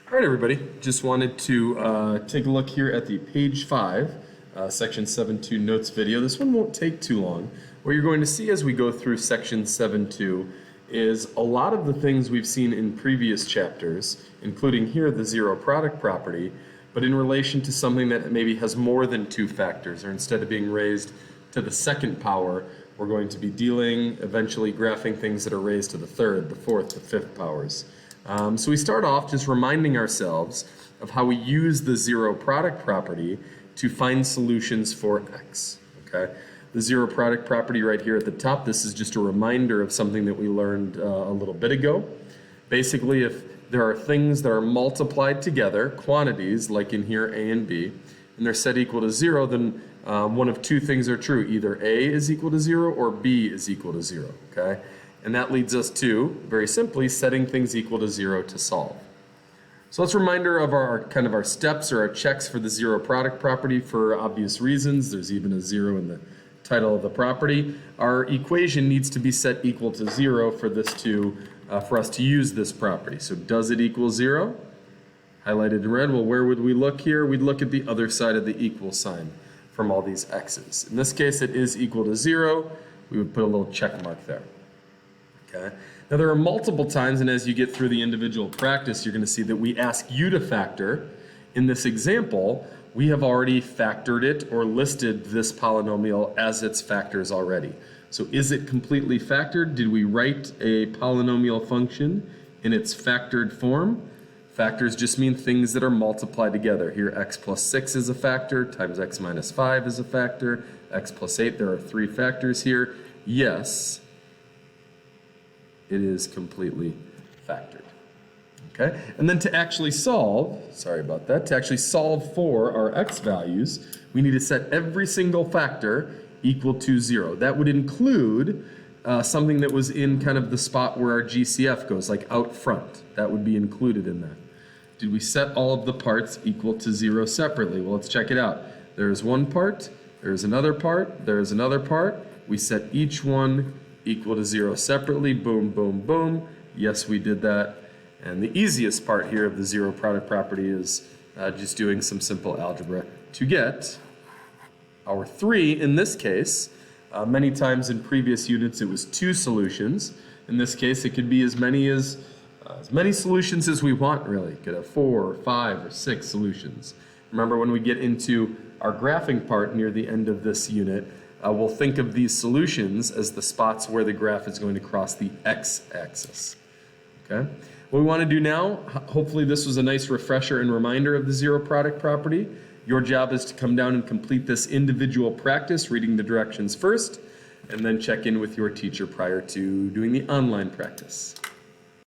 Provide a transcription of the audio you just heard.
All right, everybody. Just wanted to take a look here at the page 5, section 7.2 notes video. This one won't take too long. What you're going to see as we go through section 7.2 is a lot of the things we've seen in previous chapters, including here the zero product property, but in relation to something that maybe has more than two factors, or instead of being raised to the second power, we're going to be dealing, eventually graphing things that are raised to the third, the fourth, the fifth powers. So we start off just reminding ourselves of how we use the zero product property to find solutions for x. Okay, the zero product property right here at the top, this is just a reminder of something that we learned a little bit ago. Basically, if there are things that are multiplied together, quantities like in here a and b, and they're set equal to 0, then one of two things are true. Either a is equal to 0 or b is equal to 0. Okay? And that leads us to, very simply, setting things equal to 0 to solve. So let's reminder of our steps or our checks for the zero product property for obvious reasons. There's even a 0 in the title of the property. Our equation needs to be set equal to 0 for this to for us to use this property. So does it equal 0? Highlighted in red. Well, where would we look here? We'd look at the other side of the equal sign from all these x's. In this case, it is equal to 0. We would put a little check mark there. Okay. Now there are multiple times, and as you get through the individual practice, you're going to see that we ask you to factor. In this example, we have already factored it or listed this polynomial as its factors already. So is it completely factored? Did we write a polynomial function in its factored form? Factors just mean things that are multiplied together. Here x plus 6 is a factor, times x minus 5 is a factor, x plus 8, there are 3 factors here. Yes, it is completely factored. Okay, and then to actually solve, sorry about that, to actually solve for our x values, we need to set every single factor equal to 0. That would include something that was in kind of the spot where our GCF goes, like out front. That would be included in that. Did we set all of the parts equal to 0 separately? Well, let's check it out. There's one part, there's another part, there's another part. We set each one equal to 0 separately. Boom, boom, boom. Yes, we did that. And the easiest part here of the zero product property is just doing some simple algebra to get our 3 in this case. Many times in previous units it was 2 solutions. In this case it could be as many solutions as we want, really. Could have 4 or 5 or 6 solutions. Remember, when we get into our graphing part near the end of this unit, we'll think of these solutions as the spots where the graph is going to cross the x-axis. Okay? What we want to do now, hopefully this was a nice refresher and reminder of the zero product property. Your job is to come down and complete this individual practice, reading the directions first, and then check in with your teacher prior to doing the online practice.